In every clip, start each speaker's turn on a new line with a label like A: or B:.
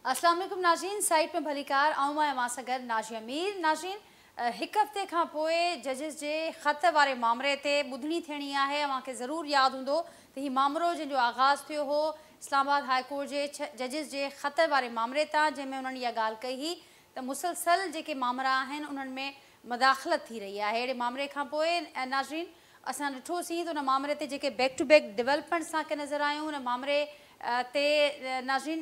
A: अस्सलाम वालेकुम नाज़रीन, साइट में भलीकार आऊं मां मासगर नाज़ी अमीर। नाज़रीन, हिकु हफ़्ते खां पोइ जजिस जे ख़त वारे मामले ते ॿुधणी थियणी आहे। अव्हांखे ज़रूरु यादि हूंदो त हीउ मामिलो जंहिंजो आगाज़ थियो हो इस्लामाबाद हाई कोर्ट जे जजिस जे ख़त वारे मामले तां, जंहिंमें उन्हनि इहा ॻाल्हि कई हुई त मुसलसल जेके मामला आहिनि उन्हनि में मदाख़लत थी रही आहे। अहिड़े मामले खां पोइ नाज़रीन असां ॾिठोसीं त उन मामले ते जेके बैक टू बैक डेवलपमेंट असांखे नज़र आयूं। उन मामले ते नाज़रीन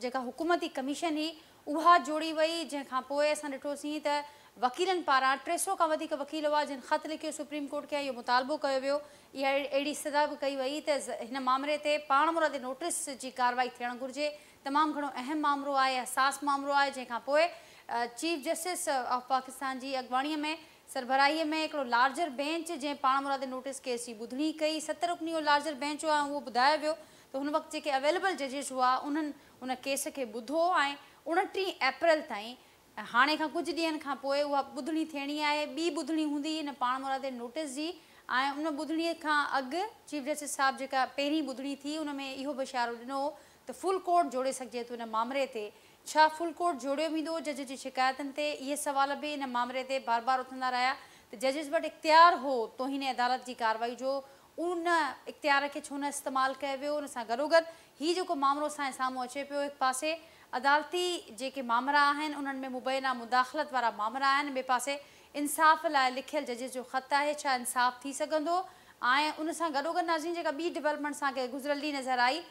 A: जेका हुकूमती कमीशन हुई उहा जोड़ी वई, जंहिंखां पोइ असां ॾिठोसीं त वकीलनि पारां 300 खां वधीक वकील हुआ जिन ख़त लिखियो सुप्रीम कोर्ट खे, इहो मुतालबो कयो वियो। इहा अहिड़ी सदा बि कई वई त हिन मामले ते पाण मुरादे नोटिस जी कार्रवाई थियणु घुरिजे। तमामु घणो अहम मामिलो आहे, हसास मामिलो आहे, जंहिंखां पोइ चीफ जस्टिस ऑफ पाकिस्तान जी अॻुवाणीअ में सरबराहीअ में हिकिड़ो लार्जर बेंच जंहिं पाण मुरादे नोटिस केस जी ॿुधणी कई। 7 रुकनी जो लार्जर बेंच हुआ ऐं उहो ॿुधायो वियो त हुन वक़्तु जेके अवेलेबल जजिस हुआ उन्हनि उन केस खे ॿुधो ऐं 29 अप्रैल ताईं, हाणे खां कुझु ॾींहंनि खां पोइ उहा ॿुधणी थियणी आहे। ॿी ॿुधणी हूंदी हिन पाण मुरादे नोटिस जी, ऐं उन ॿुधणीअ खां अॻु चीफ जस्टिस साहिबु जेका पहिरीं ॿुधणी थी उन में इहो बि इशारो ॾिनो हो त फुल कोर्ट जोड़े सघिजे थो हिन मामले ते। छा फुल कोर्ट जोड़ियो वेंदो जज जी शिकायतुनि ते? इहे सवाल बि हिन मामले ते बार बार उथंदा रहिया त जजिस वटि इख़्तियार हो तोहिन अदालत जी कार्रवाई जो, उन इख़्तियार खे छो न इस्तेमालु कयो वियो। उन सां गॾोगॾु हीउ जेको मामिलो असांजे साम्हूं अचे पियो, हिकु पासे अदालती जेके मामला आहिनि उन्हनि में मुबैना मुदाख़लत वारा मामला आहिनि, ॿिए पासे इंसाफ़ लाइ लिखियल जजिस जो ख़त आहे, छा इंसाफ़ थी सघंदो? ऐं उन सां गॾोगॾु नाज़रीन जेका ॿी डेवलपमेंट असांखे गुज़िरियल ॾींहुं नज़र आई,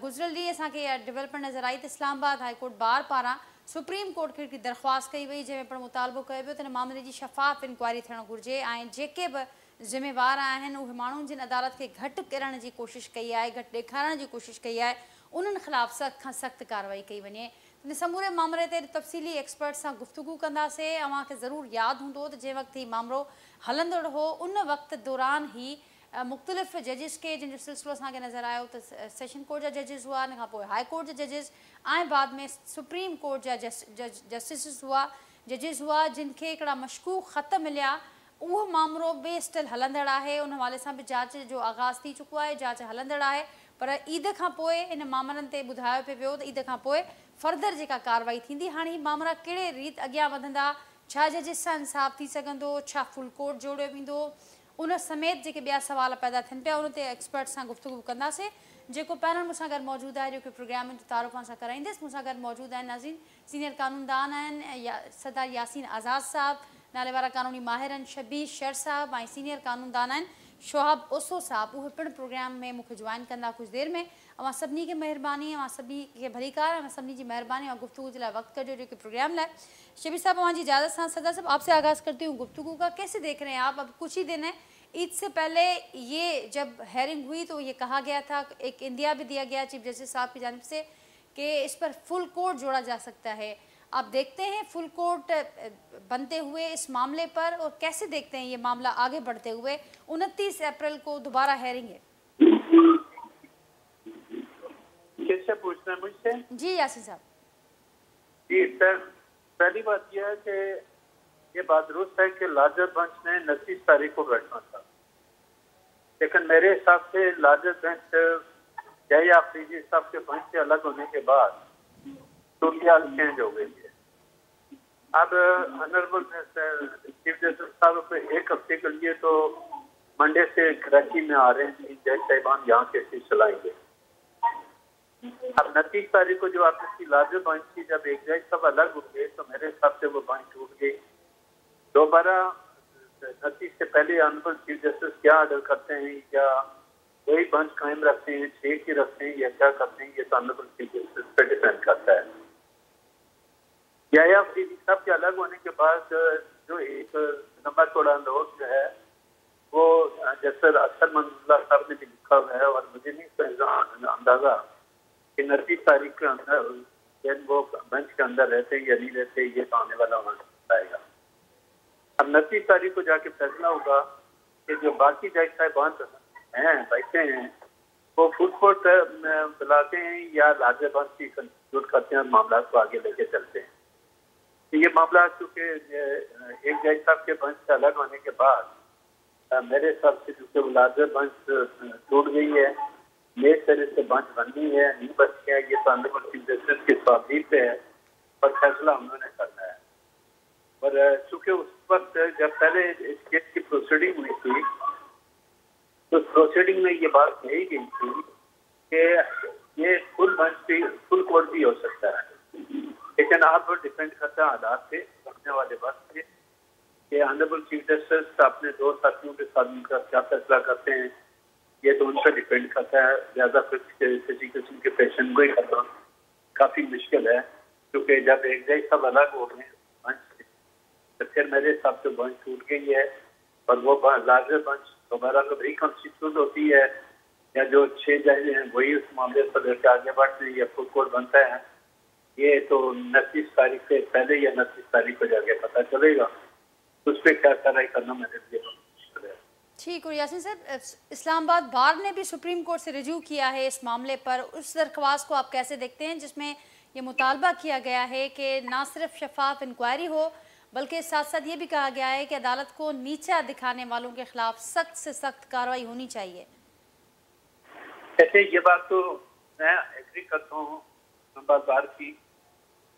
A: गुज़िरियल ॾींहुं असांखे इहा डेवलपमेंट नज़र आई त इस्लामाबाद हाई कोर्ट बार पारां सुप्रीम कोर्ट खे हिकिड़ी दरख़्वास्त कई वई जंहिंमें पिणु मुतालबो कयो वियो त हिन मामले जी शफ़ाफ़ इंक्वायरी थियणु घुरिजे ऐं जेके बि ज़िम्मेवार आहिनि उहे माण्हुनि जिन अदालत खे घटि किरण जी कोशिशि कई आहे, घटि ॾेखारण जी कोशिशि कई आहे, उन्हनि ख़िलाफ़ु सख़्त खां सख़्तु कार्रवाई कई वञे। इन समूरे मामले ते तफ़सीली एक्सपर्ट सां गुफ़्तगू कंदासीं। अव्हांखे ज़रूरु यादि हूंदो त जंहिं वक़्तु हीउ मामिलो हलंदड़ हो उन वक़्तु दौरान ई मुख़्तलिफ़ जजिस खे जिन जो सिलसिलो असांखे नज़र आयो त सेशन कोर्ट जा जजिस हुआ, इन खां पोइ हाई कोर्ट जा जजिस ऐं बाद में सुप्रीम कोर्ट जा जस्टिस हुआ, जजिस हुआ जिन खे हिकिड़ा मशकूक ख़त मिलिया। उहो मामिलो बि स्टिल हलंदड़ आहे, उन हवाले सां बि जांच जो आगाज़ थी चुको आहे, जांच हलंदड़ आहे। पर ईद खां पोइ इन मामलनि ते ॿुधायो पियो वियो त ईद खां पोइ फर्दर जेका कार्रवाई थींदी। हाणे हीअ मामला कहिड़े रीति अॻियां वधंदा, छा जजिस सां इंसाफ़ थी सघंदो, छा फुल कोर्ट जोड़ियो वेंदो, उन समेत जेके ॿिया सवाल पैदा थियनि पिया उन ते एक्सपर्ट सां गुफ़्तगू कंदासीं। जेको पैनल मूंसां गॾु मौजूदु आहे, जेको प्रोग्राम जो तारुफ़ सां कराईंदसि, मूंसां गॾु मौजूदु आहिनि नाज़रीन सीनियर कानूनदान आहिनि सरदार यासीन आज़ाद साहब, नाले वारा कानूनी माहिर आहिनि शबीर शेर साहब, ऐं सीनियर कानूनदान आहिनि शोहाब ओसो साहब। उहे पिणु प्रोग्राम में मूंखे जॉइन कंदा कुझु देरि में। अवां सभिनी खे महिरबानी, अवां सभिनी खे भलीकार, अवां सभिनी जी महिरबानी और गुफ्तगू के लिए वक्त करियो जेके प्रोग्राम लाए। शबीर साहब अवां जी इजाज़त साथ सरदार साहब आपसे आगाज़ करती हूँ गुफ्तगू का। कैसे देख रहे हैं आप? अब कुछ ही दिन है ईद से पहले ये जब हेयरिंग हुई तो ये कहा गया था, एक इंदिया भी दिया गया चीफ जस्टिस साहब की जानिब से कि इस पर फुल कोर्ट जोड़ा जा सकता है। आप देखते हैं फुल कोर्ट बनते हुए इस मामले पर, और कैसे देखते हैं ये मामला आगे बढ़ते हुए? 29 अप्रैल को दोबारा हेयरिंग है।
B: किससे पूछना है? मुझसे?
A: जी यासीन साहब।
B: जी सर, पहली बात यह है कि ये बात दुरुस्त है कि लार्जर बेंच ने 29 तारीख को बैठना था, लेकिन मेरे हिसाब से लार्जर बेंच जय आफरीदी साहब के बेंच से अलग होने के बाद सूरत चेंज हो गई है। अब ऑनरेबल चीफ जस्टिस साहब को 1 हफ्ते के लिए तो मंडे से कराची में आ रहे हैं, जज साहिबान यहाँ केसेस चलाएंगे। अब 29 तारीख को जो आपकी लार्जर बेंच की जब एक जज सब अलग हो गए तो मेरे हिसाब से वो बेंच टूट गई। दोबारा 29 से पहले ऑनरेबल चीफ जस्टिस क्या ऑर्डर करते हैं, या वही बेंच कायम रखते हैं, 6 की रखते हैं, या क्या करते हैं, ये तो ऑनरेबल चीफ जस्टिस पे डिपेंड करता है। या आफरीदी साहब के अलग होने के बाद जो एक लंबा चौड़ा अंदोलन जो है वो जैसे अक्सर मंजूला साहब ने भी लिखा हुआ है, और मुझे नहीं अंदाजा कि 29 तारीख के अंदर वो बेंच के अंदर रहते या नहीं रहते, ये तो आने वाला वक्त बताएगा। अब 29 तारीख को जाके फैसला होगा कि जो बाकी जज साहिबान हैं बैठे हैं वो फुल कोर्ट बुलाते हैं या लार्जर बेंच की कंस्टिट्यूट करते हैं, मामला को आगे लेके चलते हैं। तो ये मामला चूँकि एक जज साहब के बेंच से अलग होने के बाद मेरे हिसाब से चूँकि वो लार्जर बेंच टूट गई है, नए सिरे से बेंच बननी है नहीं बननी है, ये तो ऑनरेबल चीफ जस्टिस के स्वाधीन पे है और फैसला उन्होंने करना है। पर चूंकि उस वक्त जब पहले इस केस की प्रोसीडिंग हुई थी तो प्रोसीडिंग में ये बात कही गई थी कि ये फुल बेंच भी, फुल कोर्ट भी हो सकता है, लेकिन आप वो डिपेंड करता है हालात पे, बनने वाले वक्त पे कि ऑनरेबल चीफ जस्टिस अपने दो साथियों के साथ उनका क्या फैसला करते हैं, ये तो उन पर डिपेंड करता है। ज़्यादा किसी किस्म के पेशेंट को ही करना काफ़ी मुश्किल है, क्योंकि जब एक जगह सब अलग हो गए बेंच से तो फिर मेरे हिसाब से बेंच टूट गई है और वो लार्जर बेंच दोबारा तो रिकॉन्स्टिट्यूट होती है या जो 6 जज हैं वही उस मामले पर लेकर आगे बढ़ते हैं या फुल कोर्ट बनता है। ये तो 29 तारीख से पहले या 29 तारीख को जाके पता चलेगा, उस पर क्या कार्रवाई करना मेरे लिए मुश्किल है।
A: ठीक। और यासीन साहब, इस्लामाबाद बार ने भी सुप्रीम कोर्ट से रिज्यू किया है इस मामले पर, उस दरख्वास्त को आप कैसे देखते हैं जिसमें ये मुतालबा किया गया है कि ना सिर्फ शफाफ इंक्वायरी हो बल्कि साथ साथ ये भी कहा गया है कि अदालत को नीचा दिखाने वालों के खिलाफ सख्त से सख्त कार्रवाई होनी चाहिए।
B: ऐसे ये बात तो मैं एग्री करता हूँ इस्लामाबाद बार की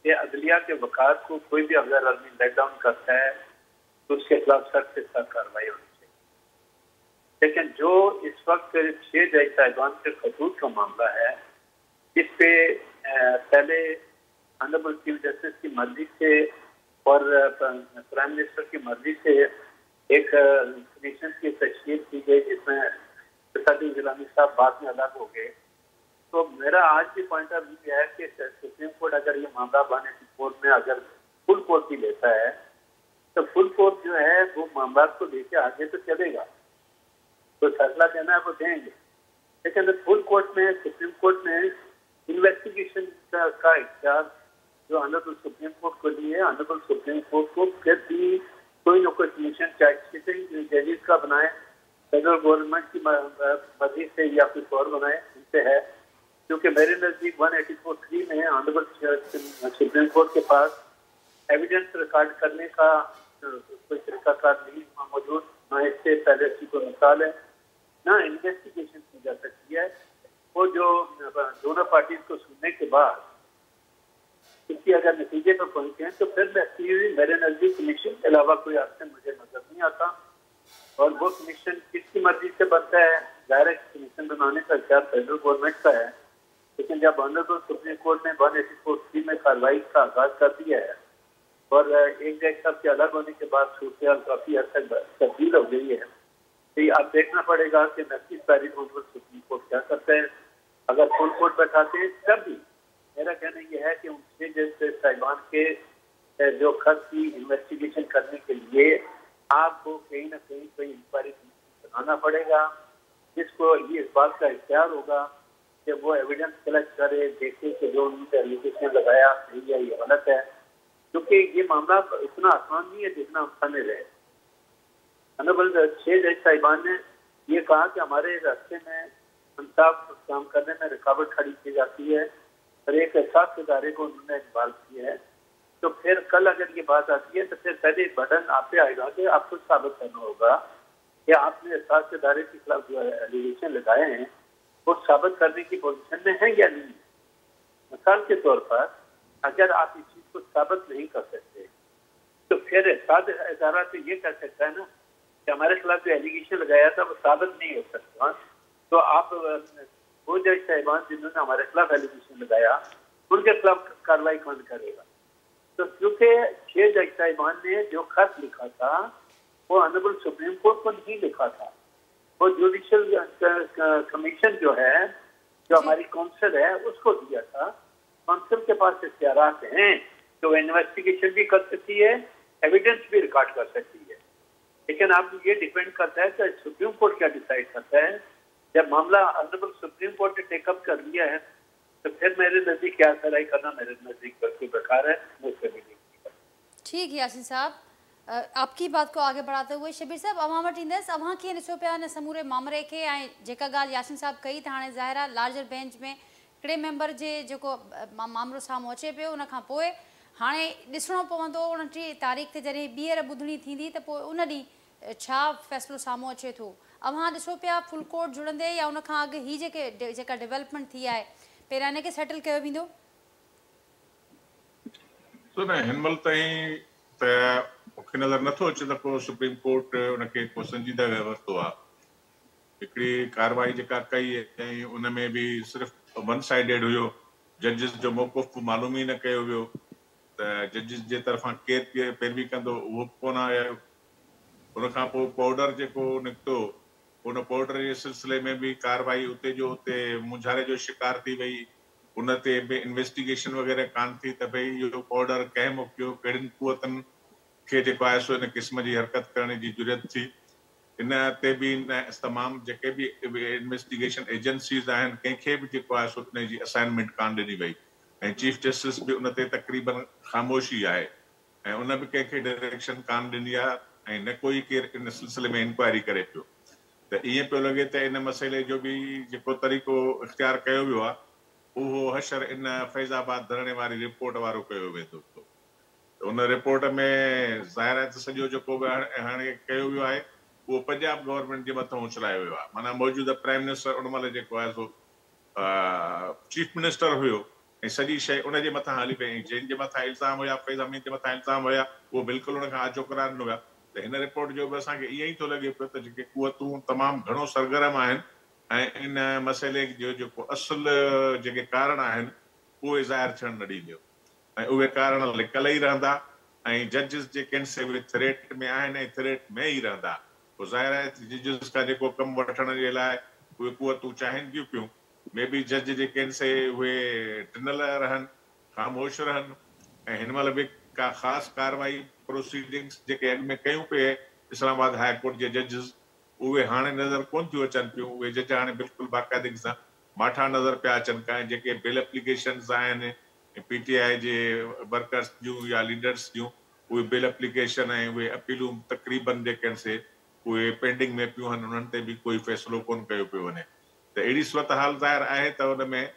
B: कि अदलिया के वकार को कोई भी अगर आदमी लेट डाउन करता है तो उसके खिलाफ सख्त से सख्त कार्रवाई होनी चाहिए। लेकिन जो इस वक्त 6 जज साहिबान के खतूत का मामला है, इस पे पहले ऑनरेबल चीफ जस्टिस की मर्जी से और प्राइम मिनिस्टर की मर्जी से एक कमीशन की तश्कील की गई जिसमें सदी गिलानी साहब बाद में अलग हो गए। तो मेरा आज भी पॉइंट ऑफ व्यू है कि सुप्रीम कोर्ट अगर ये मामला बने कोर्ट में अगर फुल कोर्ट भी लेता है तो फुल कोर्ट जो है वो मामला को लेके आगे तो चलेगा, तो फैसला देना है वो देंगे। लेकिन फुल कोर्ट में सुप्रीम कोर्ट में इन्वेस्टिगेशन का इख्तियार जो ऑनरेबल सुप्रीम कोर्ट को लिए, ऑनरेबल सुप्रीम कोर्ट को फिर भी कोई न कोई कमीशन चाहे जजेस का बनाए, फेडरल गवर्नमेंट की मर्जी से या कुछ और बनाए, उनसे है। क्योंकि मेरे नजदीक 184(3) में ऑनरेबल सुप्रीम कोर्ट के पास एविडेंस रिकॉर्ड करने का कोई तरीकाकार नहीं मौजूद, न इससे पहले की कोई मिसाल है, ना इन्वेस्टिगेशन की जा सकती है। वो जो दोनों पार्टी को सुनने के बाद इसकी अगर नतीजे पर पहुंचे हैं तो फिर मेरे नजदीक कमीशन के अलावा कोई ऑप्शन मुझे नजर नहीं आता। और वो कमीशन किसकी मर्जी से बनता है, डायरेक्ट कमीशन बनाने का इख्तियार फेडरल गवर्नमेंट का है। लेकिन जब ऑनरेबल सुप्रीम कोर्ट ने 184(3) में कार्रवाई का आगाज कर दिया है और एक जज साहब के अलग होने के बाद सूरत काफी हद तक तब्दील हो गई है, तो अब देखना पड़ेगा कि 29 तारीख को सुप्रीम कोर्ट क्या करते हैं। अगर फुल कोर्ट बैठाते हैं तब भी मेरा कहना यह है कि उन 6 जज साहिबान के जो खत की इन्वेस्टिगेशन करने के लिए आपको कहीं ना कहीं कोई इंक्वायरी बनाना पड़ेगा, जिसको ये इस बात का इख्तियार होगा कि वो एविडेंस कलेक्ट करे, देखे कि जो उन्होंने एलिगेशन लगाया सही है ये गलत है। क्योंकि ये मामला इतना आसान नहीं है जितना हम समझ रहे हैं। ऑनरेबल 6 जज साहिबान ने ये कहा कि हमारे रास्ते में इंसाफ काम करने में रुकावट खड़ी की जाती है और एक एहसास इदारे को उन्होंने इकबाल किया है। तो फिर कल अगर ये बात आती है तो फिर पहले बटन आप पे आएगा कि आपको साबित करना होगा कि आपने एहसास इदारे के खिलाफ जो एलिगेशन लगाए हैं वो साबित करने की पोजीशन में है या नहीं। मिसाल के तौर पर अगर आप इस चीज को साबित नहीं कर सकते तो फिर एहसास इदारा तो ये कह सकता है ना कि हमारे खिलाफ जो एलिगेशन लगाया था वो साबित नहीं हो सकता, तो आप वो जज साहिबान जिन्होंने हमारे खिलाफ एलिगेशन लगाया उनके खिलाफ कार्रवाई कौन करेगा। तो क्योंकि 6 जज साहिबान ने जो खत लिखा था वो ऑनरेबल सुप्रीम कोर्ट को नहीं लिखा था, वो जुडिशियल कमीशन जो है, जो हमारी काउंसिल है, उसको दिया था। काउंसिल के पास इख्तियारात हैं तो वो इन्वेस्टिगेशन भी कर सकती है, एविडेंस भी रिकॉर्ड कर सकती है। लेकिन अब ये डिपेंड करता है कि सुप्रीम कोर्ट क्या डिसाइड करता है। जब मामला ऑनरेबल सुप्रीम कोर्ट ने टेकअप कर लिया है तो फिर मेरे नजदीक क्या कार्रवाई करना मेरे नजदीक बल्कि बेकार है, मुझसे भी नहीं।
A: ठीक है यासीन साहब, आपकी बात को आगे बढ़ाते हुए शबीर साहब अवां वटि ईंदसि, अवां कीअं ॾिसो पिया हिन समूरे मामले खे ऐं जेका ॻाल्हि यासीन साहब कई त हाणे ज़ाहिर आहे लार्जर बेंच में हिकिड़े मेंबर जे जेको मामिलो साम्हूं अचे पियो उन खां पोइ हाणे ॾिसणो पवंदो 29 तारीख़ ते जॾहिं ॿीहर ॿुधणी थींदी त पोइ उन ॾींहुं छा फ़ैसिलो साम्हूं अचे थो। अवां ॾिसो पिया फुल कोर्ट जुड़ंदे या उन खां अॻु ही जेका डेवलपमेंट थी आहे पहिरियां हिनखे सेटल कयो वेंदो?
C: तो न हिन महिल ताईं त मूंखे नज़र नथो अचे त को सुप्रीम कोर्ट उनखे को संजीदा वरितो आहे। हिकिड़ी कार्रवाई जेका कई ऐं उन में बि सिर्फ़ु वन साइडेड हुयो, जजिस जो मौक़ुफ़ मालूम ई न कयो वियो त जजिस जे तरफ़ां केरु पैरवी कंदो उहो कोन आयो। उन खां पोइ पाउडर जेको निकितो उन पाउडर जे सिलसिले में बि कार्रवाई उते जो उते मुंझारे जो शिकार थी वई। उन ते बि इन्वेस्टिगेशन वग़ैरह कान थी त भई इहो पाउडर कंहिं मोकिलियो, कहिड़ियुनि कुवतनि खे जेको आहे सो इन क़िस्म जी हरकत करण जी ज़रूरत थी। इन ते बि तमामु जेके बि इन्वेस्टिगेशन एजेंसीज़ आहिनि कंहिंखे बि जेको आहे सो उन जी असाइनमेंट कान ॾिनी वई ऐं चीफ जस्टिस बि उन ते तक़रीबन ख़ामोशी आहे ऐं उन बि कंहिंखे डायरेक्शन कान ॾिनी आहे ऐं न कोई केरु इन सिलसिले में इंक्वायरी करे पियो। त ईअं पियो लॻे त इन मसइले जो बि जेको तरीक़ो इख़्तियार कयो वियो आहे उहो हशर इन फैज़ाबाद धरणे वारी रिपोर्ट वारो कयो वेंदो। उन रिपोर्ट में ज़ाहिर आहे त सॼो जेको हाणे कयो वियो आहे उहो पंजाब गवर्नमेंट जे मथां उछलायो वियो आहे। माना मौजूदा प्राइम मिनिस्टर उन महिल जेको आहे सो चीफ मिनिस्टर हुयो ऐं सॼी शइ उन जे मथां हली पई। जंहिंजे मथां इल्ज़ाम हुया, फैज़ हमीद जे मथां इल्ज़ाम हुया, उहो बिल्कुलु उन खां आजो करार न हुया। त हिन रिपोर्ट जो बि असांखे ईअं ई थो लॻे पियो त जेके कुवतूं तमामु घणो सरगर्म आहिनि ऐं इन मसइले जो जेको असुल जेके कारण आहिनि उहे ज़ाहिर थियणु न ॾींदियूं ऐं उहे कारण लिकल ई रहंदा ऐं जजिस जेके आहिनि से उहे थ्रेट में आहिनि ऐं थ्रेट में ई रहंदा। पोइ ज़ाहिर आहे जजिस खां जेको कमु वठण जे लाइ उहे कुवतूं चाहिनि थियूं पियूं। मे बि जज जेके आहिनि से उहे ॾिनल रहनि, ख़ामोश रहनि ऐं हिन महिल बि का ख़ासि कार्रवाई प्रोसीडिंग्स जेके अॻु में कयूं पिए इस्लामाबाद हाई कोर्ट जे जजिस उहे हाणे नज़र कोन थियूं अचनि पियूं। उहे जज हाणे बिल्कुलु बाक़ाइदगी सां माठा नज़र पिया अचनि। का जेके बिल एप्लीकेशन्स आहिनि PTI जे वर्कर्स जूं या लीडर्स जूं उहे बिल एप्लीकेशन ऐं उहे अपीलूं तक़रीबन जेके आहिनि से उहे पेंडिंग में पियूं आहिनि, उन्हनि ते बि कोई फ़ैसिलो कोन कयो पियो वञे। त अहिड़ी सूरत हाल ज़ाहिर आहे त उन में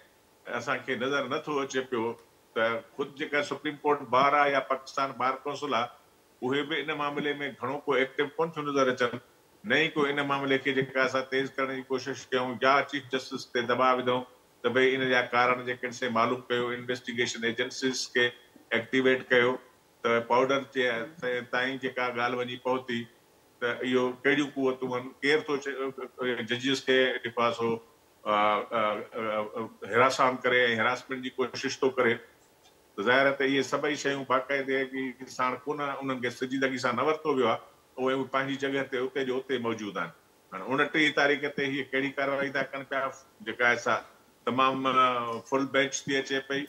C: असांखे नज़र नथो अचे पियो त ख़ुदि जेका सुप्रीम कोर्ट बार आहे या पाकिस्तान बार काउंसिल आहे उहे बि इन मामले में घणो को एक्टिव कोन थियूं नज़र अचनि। न ई को इन मामले खे जेका असां तेज़ करण जी कोशिशि कयूं या चीफ जस्टिस ते दबाव विधऊं त भई इन जा कारण जेके से मालूम कयो, इन्वेस्टिगेशन एजेंसीज़ खे एक्टिवेट कयो त पाउडर जे ताईं जेका ॻाल्हि वञी पहुती त इहो कहिड़ियूं कुवतूं आहिनि, केरु थो जजिस खे जेको आहे सो हिरासान करे ऐं हिरासमेंट जी कोशिशि थो करे। त ज़ाहिर आहे त इहे सभई शयूं बाक़ाइदगी साण कोन उन्हनि खे संजीदगी सां न वरितो वियो आहे। उहे पंहिंजी जॻह ते उते जो उते मौजूदु आहिनि। हाणे 29 तारीख़ ते हीअ कहिड़ी कार्रवाई था कनि पिया जेका असां तमामु फुल बेंच थी अचे पई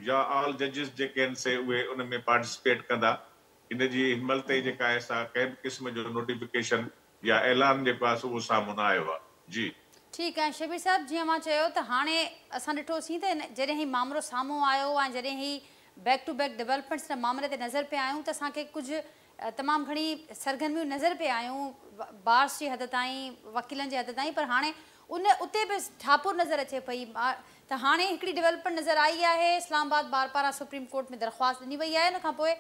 C: या ऑल जजिस जेके आहिनि से उहे उन में पार्टिसिपेट कंदा। इन जी हिन महिल ताईं जेका आहे सा कंहिं बि क़िस्म जो नोटिफिकेशन या ऐलान जेको आहे उहो साम्हूं न आयो आहे। जी
A: ठीकु आहे शबीर साहब, जीअं मां चयो त हाणे असां ॾिठोसीं त जॾहिं ही मामिलो साम्हूं आयो ऐं जॾहिं ही बैक टू बैक डेवलपमेंट्स हिन मामले ते नज़र पिया आहियूं त असांखे कुझु तमामु घणी सरगर्मियूं नज़र पिया आहियूं बार्स जी हद ताईं, वकीलनि जे हद ताईं, पर हाणे उते बि ठापुर नज़र अचे पई। त हाणे हिकिड़ी डेवलपमेंट नज़र आई आहे, इस्लामाबाद बार पारां सुप्रीम कोर्ट में दरख़्वास्त ॾिनी वई आहे। उन खां पोइ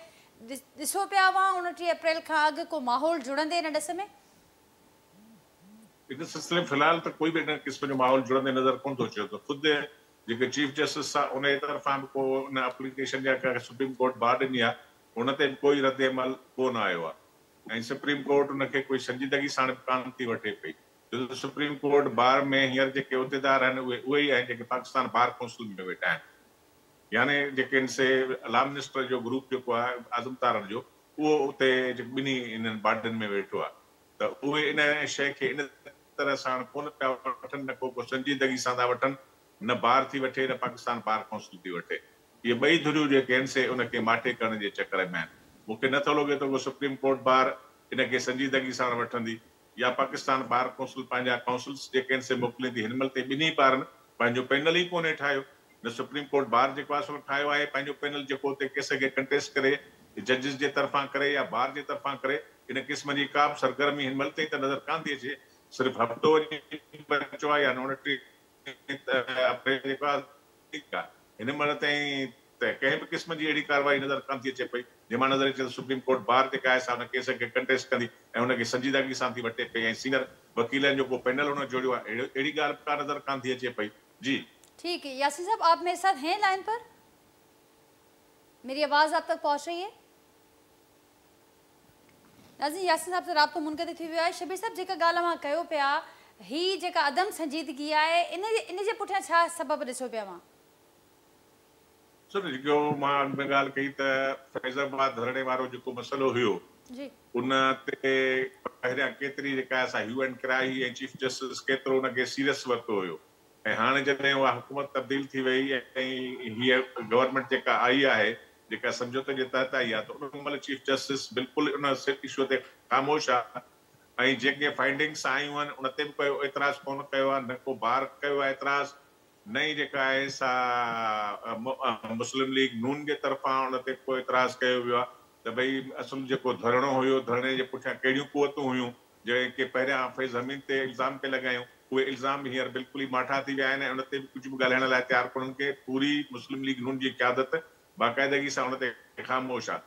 A: ॾिसो पिया हुआ 29 अप्रैल खां अॻु को माहौल जुड़ंदे हिन ॾिस में?
C: इन सिलसिले में फ़िलहाल त कोई बि इन क़िस्म जो माहौल जुड़ंदे नज़र कोन थो अचे। त ख़ुदि जेके चीफ जस्टिस आहे उन जे तरफ़ां बि को उन एप्लीकेशन जेका सुप्रीम कोर्ट बार ॾिनी आहे उन ते बि कोई रद्द अमल कोन आयो आहे ऐं सुप्रीम कोर्ट उनखे कोई संजीदगी सां कान थी वठे पई। सुप्रीम कोर्ट बार में हींअर जेके उहिदेदार आहिनि उहे ई आहिनि जेके पाकिस्तान बार काउंसिल में वेठा आहिनि। यानी जेके आहिनि से लॉ मिनिस्टर जो ग्रुप जेको आहे आज़म तारन जो उहो उते ॿिन्ही इन्हनि बाडनि में वेठो आहे। त उहे इन शइ खे इन तरह सां कोन पिया वठनि, न को संजीदगी सां था वठनि, न बार थी वठे न पाकिस्तान बार काउंसिल थी वठे। इहे ॿई धुरियूं जेके आहिनि से उनखे माठे करण जे चकर में आहिनि। मूंखे नथो लॻे त उहो सुप्रीम कोर्ट बार इनखे संजीदगी सां वठंदी या पाकिस्तान बार काउंसिल पंहिंजा काउंसिल्स जेके आहिनि से मोकिलींदी। हिन महिल ते ॿिन्ही बारनि पंहिंजो पैनल ई कोन्हे ठाहियो। न सुप्रीम कोर्ट बार जेको आहे सो ठाहियो आहे पंहिंजो पैनल जेको उते केस खे कंटेस्ट करे जजिस जे तरफ़ां करे या बार जे तरफ़ां करे। इन क़िस्म जी का बि सरगर्मी हिन महिल ताईं त नज़र कान थी अचे। सिर्फ़ु हफ़्तो बचियो आहे या 29 अप्रैल जेको आहे ठीकु आहे। हिन महिल ताईं त कंहिं बि क़िस्म जी अहिड़ी कार्रवाई नज़र कान थी अचे पई जंहिंमां नज़र अचे त सुप्रीम कोर्ट बार जेका आहे सा हुन केस खे कंटेस्ट कंदी ऐं हुनखे संजीदगी सां थी वठे पई ऐं सीनियर वकीलनि जो को पैनल हुन जोड़ियो आहे, अहिड़ी ॻाल्हि का नज़र कान थी अचे पई। जी
A: ठीक है यासीन साहब, आप मेरे साथ हैं लाइन पर? मेरी आवाज़ आप तक पहुंच रही है? नाज़रीन, यासीन साहब से राब्तो मुनक़िद थी वियो आहे। शबीर साहब, जेका ॻाल्हि मां कयो पिया, ही जेका अदम संजीदगी आहे, इन जे पुठियां छा सबब ॾिसो पिया मां?
C: जेको मां अॻु में ॻाल्हि कई त फैज़ाबाद धरणे वारो जेको मसइलो हुयो, उन ते पहिरियां केतिरी जेका असां ह्यू एंड क्राई ऐं चीफ जस्टिस केतिरो उनखे सीरियस वरितो हुयो, ऐं हाणे जॾहिं उहा हुकूमत तब्दील थी वई ऐं हीअ गवर्नमेंट जेका आई आहे, जेका समझौते जे तहत आई आहे, त उन महिल चीफ जस्टिस बिल्कुलु उन इशू ते ख़ामोश आहे ऐं जेके फाइंडिंग्स आयूं आहिनि उन ते बि कोई एतिराज़ कोन कयो आहे, न को बार कयो आहे एतिराज़, न ई जेका आहे सा मुस्लिम लीग नून जे तरफ़ां उन ते को एतिराज़ कयो वियो आहे त भई असुल जेको धरणो हुयो, धरणे जे पुठियां कहिड़ियूं कुवतूं हुयूं जेके पहिरियां हाफ़िज़ हमीद ते इल्ज़ाम पे लॻायूं, उहे इल्ज़ाम हींअर बिल्कुलु ई माठा थी विया आहिनि ऐं उन ते बि कुझु बि ॻाल्हाइण लाइ तयारु कोन्हनि के पूरी मुस्लिम लीग नून जी क़यादत बाक़ाइदगी सां उन ते ख़ामोश आहे।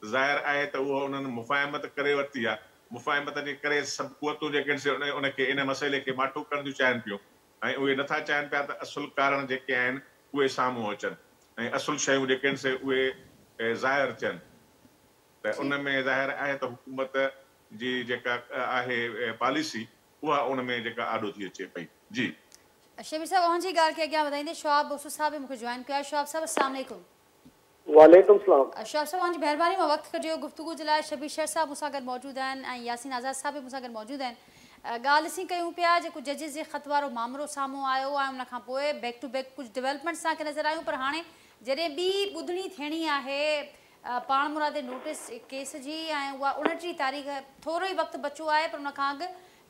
C: ज़ाहिर आहे त उहो उन्हनि मुफ़ाहिमत करे वरिती आहे, मुफ़ाहिमत जे करे सभु कुवतूं जेके उनखे इन मसइले खे माठो करण थियूं चाहिनि पियूं ऐं उहे नथा चाहिनि पिया त असुल कारण जेके आहिनि उहे साम्हूं अचनि ऐं असुल शयूं जेके आहिनि से उहे ज़ाहिर थियनि। त उन में ज़ाहिर आहे त हुकूमत जी जेका आहे पॉलिसी उहा उन में जेका आॾो थी अचे पई। जी
A: शबीर साहब, उनजी ॻाल्हि खे अॻियां वधाईंदे शुआब बोसू साहब मूंखे जॉइन कयो आहे। शुआब साहब, अस्सलाम वालेकुम।
D: वालेकुम सलाम।
A: शुआब साहब, उनजी महिरबानी मां वक़्तु कढियो गुफ़्तगू जे लाइ। शबीर शेर साहब मूंसां गॾु मौजूदु आहिनि ऐं यासीन आज़ाद साहब बि मूंसां गॾु मौजूदु आहिनि। ॻाल्हि ॾिसी कयूं पिया जेको जजिस जे ख़त वारो मामिलो साम्हूं आयो ऐं उन खां पोइ बैक टू बैक कुझु डेवलपमेंट्स तव्हांखे नज़र आयूं, पर हाणे जॾहिं ॿी ॿुधणी थियणी आहे पाण मुरादे नोटिस केस जी ऐं उहा 29 तारीख़, थोरो ई वक़्तु बचियो आहे, पर उन खां अॻु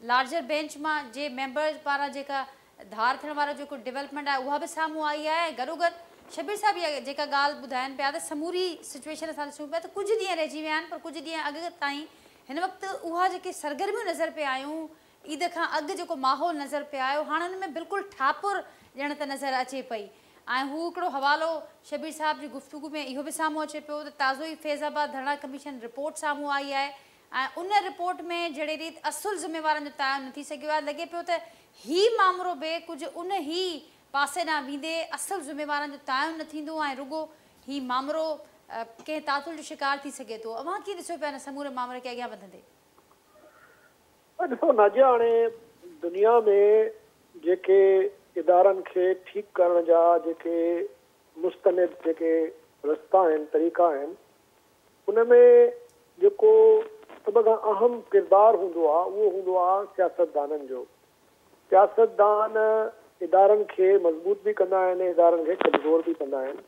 A: लार्जर बेंच मां जे मेंबर पारां जेका धार थियण वारो जेको डेवलपमेंट आहे उहा बि साम्हूं आई आहे। ऐं गॾोगॾु शबीर साहब इहा जेका ॻाल्हि ॿुधाइनि पिया त समूरी सिचुएशन असां ॾिसूं पिया त कुझु ॾींहं रहिजी विया आहिनि, पर कुझु ॾींहं अॻु ताईं हिन वक़्तु उहा जेके सरगर्मियूं नज़र पिया आयूं, ईद खां अॻु जेको माहौल नज़र पिया आयो, हाणे हुन में बिल्कुलु ठापुर ॼण त नज़र अचे पई। ऐं हू हिकिड़ो हवालो शबीर साहब जी गुफ़्तगू में इहो बि साम्हूं अचे पियो त ताज़ो ई फैज़ाबाद धरना कमीशन रिपोर्ट साम्हूं आई आहे ऐं उन रिपोर्ट में जहिड़ी रीति असुल ज़िम्मेवारनि जो तयन न थी सघियो आहे, लॻे पियो त हीउ मामिलो बि कुझु उन ई पासे ॾांहुं वेंदे असुल ज़िम्मेवारनि जो तयन न थींदो ऐं रुॻो हीउ मामिलो कंहिं तातुल जो शिकार थी सघे थो। अव्हां कीअं ॾिसो पिया हिन समूरे मामले खे अॻियां वधंदे?
D: ॾिसो नाजिया, हाणे दुनिया में जेके इदारनि खे ठीकु करण जा जेके मुस्तनिद जेके रस्ता आहिनि, तरीक़ा आहिनि, उन में जेको सभ खां अहम किरदारु हूंदो आहे उहो हूंदो आहे सियासतदाननि जो। सियासतदान इदारनि खे मज़बूत बि कंदा आहिनि, इदारनि खे कमज़ोर बि कंदा आहिनि।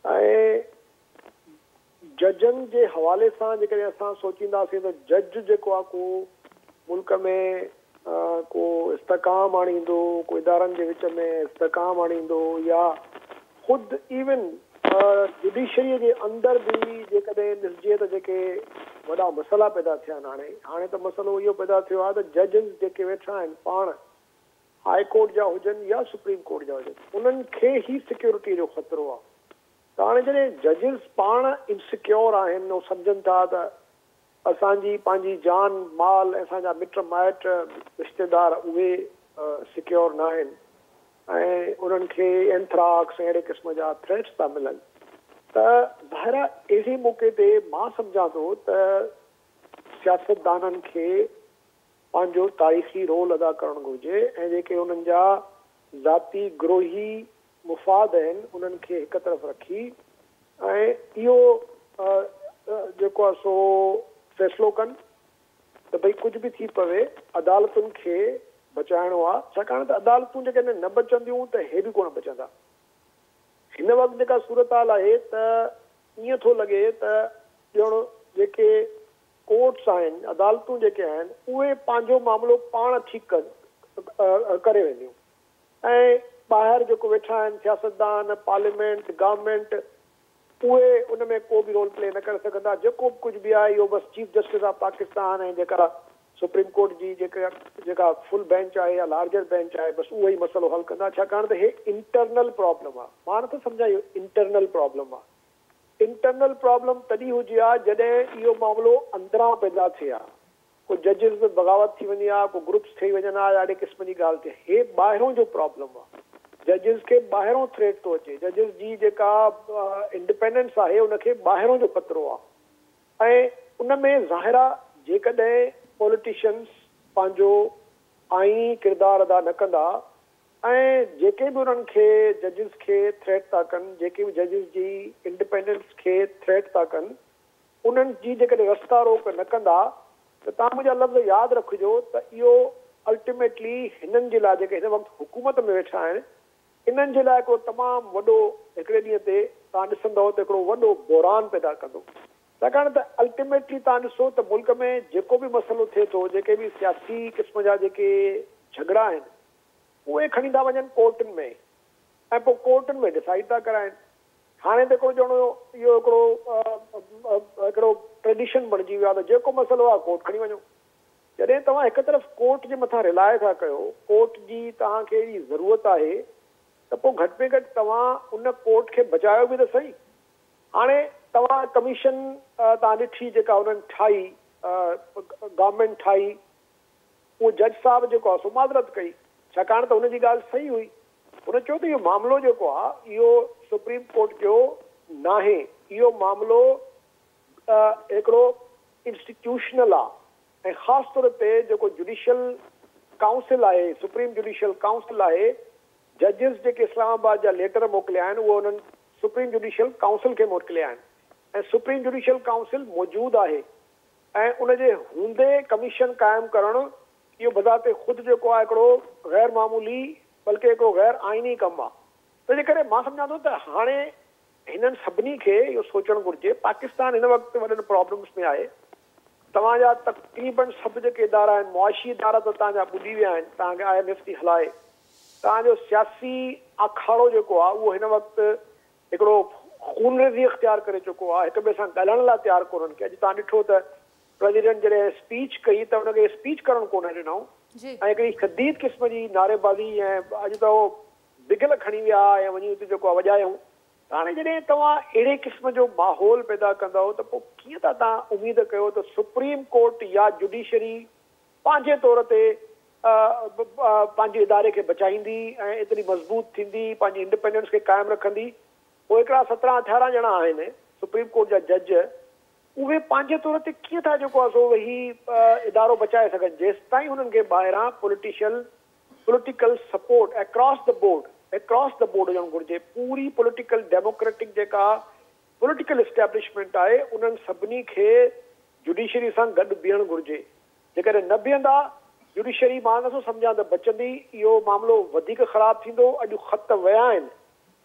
D: ऐं जजनि जे हवाले सां जेकॾहिं असां सोचींदासीं त जज जेको आहे को मुल्क में को इस्तेकाम आणींदो, को इदारनि जे विच में इस्तेकाम आणींदो, या ख़ुदि इवन जुडिशरीअ जे अंदरि बि जेकॾहिं ॾिसिजे त जेके वॾा मसइला पैदा थिया आहिनि, हाणे त मसइलो इहो पैदा थियो आहे त जजिस जेके वेठा आहिनि पाण हाई कोर्ट जा हुजनि या सुप्रीम कोर्ट जा हुजनि, उन्हनि खे ई सिक्योरिटी जो ख़तरो आहे। त हाणे जॾहिं जजिस पाण इनसिक्योर आहिनि, उहो सम्झनि था त असांजी पंहिंजी जान माल ऐं असांजा मिट माइट रिश्तेदार उहे सिक्योर न आहिनि ऐं उन्हनि खे एंथ्राक्स अहिड़े क़िस्म जा थ्रेट्स था मिलनि, त ॿाहिरि अहिड़े मौक़े ते मां सम्झां थो त सियासतदाननि खे पंहिंजो तारीख़ी रोल अदा करणु घुरिजे ऐं जेके उन्हनि जा ज़ाती ग्रोही मुफ़ाद आहिनि उन्हनि खे हिकु तरफ़ रखी ऐं इहो जेको आहे सो फ़ैसिलो कनि त भई कुझु बि थी पवे अदालतुनि खे बचाइणो आहे, छाकाणि त अदालतूं जेकॾहिं न बचंदियूं त हे बि कोन बचंदा। हिन वक़्तु जेका सूरत हाल आहे त ईअं थो लॻे त ॼण जेके कोर्ट्स आहिनि, अदालतूं जेके आहिनि, उहे पंहिंजो मामिलो पाण ठीकु करे वेंदियूं ऐं ॿाहिरि जेको वेठा आहिनि सियासतदान, पार्लियामेंट, गवर्नमेंट, उहे उन में को बि रोल प्ले न करे सघंदा। जेको बि कुझु बि आहे इहो बसि चीफ जस्टिस ऑफ पाकिस्तान ऐं जेका सुप्रीम कोर्ट जी जेका फुल बेंच आहे या लार्जर बेंच आहे, बसि उहो ई मसइलो हल कंदा, छाकाणि त हे इंटरनल प्रॉब्लम आहे। मां नथो सम्झां इहो इंटरनल प्रॉब्लम आहे। इंटरनल प्रॉब्लम तॾहिं हुजे आहे जॾहिं इहो मामिलो अंदरां पैदा थिए आहे। को जजिस में बग़ावत थी वञे आहे, को ग्रुप्स ठही वञनि हा, ॾाढे क़िस्म जी ॻाल्हि थिए। हे ॿाहिरों जो प्रॉब्लम आहे, जजिस खे ॿाहिरों थ्रेट थो अचे, जजिस जी जेका इंडिपेंडेंस आहे उनखे ॿाहिरों जो ख़तरो आहे। ऐं उन में ज़ाहिर आहे जेकॾहिं पॉलिटिशियंस पंहिंजो आईनी किरदारु अदा न कंदा ऐं जेके बि उन्हनि खे जजिस खे थ्रेट था कनि, जेके बि जजिस जी इंडिपेंडेंस खे थ्रेट था कनि, उन्हनि जी जेकॾहिं रस्ता रोक न कंदा त तव्हां मुंहिंजा लफ़्ज़ यादि रखिजो त इहो अल्टीमेटली हिननि जे लाइ जेके हिन वक़्तु हुकूमत में वेठा आहिनि इन्हनि जे लाइ हिकिड़ो तमामु वॾो हिकिड़े ॾींहं ते तव्हां ॾिसंदव त हिकिड़ो वॾो बहरान पैदा कंदो। छाकाणि त अल्टीमेटली तव्हां ॾिसो त मुल्क में जेको बि मसइलो थिए थो, जेके बि सियासी क़िस्म जा जेके झगड़ा आहिनि उहे खणी था वञनि कोर्टुनि में ऐं पोइ कोर्टुनि में डिसाइड था कराइनि। हाणे त हिकिड़ो ॼणो इहो हिकिड़ो ट्रेडिशन बणिजी वियो आहे त जेको मसइलो आहे कोर्ट खणी वञो। जॾहिं तव्हां हिकु तरफ़ कोर्ट जे मथां रिलाए था कयो, कोर्ट जी तव्हांखे अहिड़ी ज़रूरत आहे त पोइ घटि में घटि तव्हां उन कोर्ट खे बचायो बि त सही। हाणे तव्हां कमीशन तव्हां ॾिठी जेका उन्हनि ठाही, गवर्नमेंट ठाही, उहो जज साहिबु जेको आहे सो माज़रत कई, छाकाणि त हुनजी ॻाल्हि सही हुई। हुन चयो त इहो मामिलो जेको आहे इहो सुप्रीम कोर्ट जो नाहे, इहो मामिलो हिकिड़ो इंस्टीट्यूशनल आहे ऐं ख़ासि तौर ते जेको जुडिशियल काउंसिल आहे, सुप्रीम जुडिशियल काउंसिल आहे, जजिस जेके इस्लामाबाद जा लेटर मोकिलिया आहिनि उहो उन्हनि सुप्रीम जुडिशियल काउंसिल खे मोकिलिया आहिनि ऐं सुप्रीम जुडिशियल काउंसिल मौजूदु आहे ऐं उनजे हूंदे कमीशन क़ाइमु करणु इहो बज़ाते ख़ुदि जेको आहे हिकिड़ो ग़ैर मामूली बल्कि हिकिड़ो ग़ैर आइनी कमु आहे। तंहिंजे करे मां सम्झां थो त हाणे हिननि सभिनी खे इहो सोचणु घुरिजे। पाकिस्तान हिन वक़्तु वॾनि प्रॉब्लम्स में आहे। तव्हांजा तक़रीबन सभु जेके इदारा आहिनि, मुआशी इदारा त तव्हांजा ॿुॾी विया आहिनि, तव्हांखे IMF थी हलाए। तव्हांजो सियासी अखाड़ो जेको आहे उहो हिन वक़्तु हिकिड़ो खूनरेज़ी इख़्तियार करे चुको आहे, हिक ॿिए सां ॻाल्हाइण लाइ तयारु कोन्हनि के। अॼु तव्हां ॾिठो त प्रेसिडेंट जॾहिं स्पीच कई त हुनखे स्पीच करणु कोन ॾिनऊं ऐं हिकिड़ी शदीद क़िस्म जी नारेबाज़ी ऐं अॼु त उहो बिगल खणी विया ऐं वञी हुते जेको आहे वॼायूं। हाणे जॾहिं तव्हां अहिड़े क़िस्म जो माहौल पैदा कंदव त पोइ कीअं था तव्हां उमेद कयो त सुप्रीम कोर्ट या जुडिशरी पंहिंजे तौर ते पंहिंजे इदारे खे बचाईंदी ऐं एतिरी मज़बूत थींदी, पंहिंजी इंडिपेंडेंस खे क़ाइमु रखंदी। पोइ हिकिड़ा 17-18 ॼणा आहिनि सुप्रीम कोर्ट जा जज, उहे पंहिंजे तौर ते कीअं था जेको आहे सो वेही इदारो बचाए सघनि जेसि ताईं हुननि खे ॿाहिरां political support across the board हुजणु घुरिजे। पूरी पॉलिटिकल डेमोक्रेटिक जेका पॉलिटिकल इस्टेब्लिशमेंट आहे उन्हनि सभिनी खे जुडिशरी सां गॾु बीहणु घुरिजे। जेकॾहिं न बीहंदा जुडिशरी, मां नथो सम्झां त बचंदी। इहो मामिलो वधीक ख़राबु थींदो। अॼु ख़त विया आहिनि,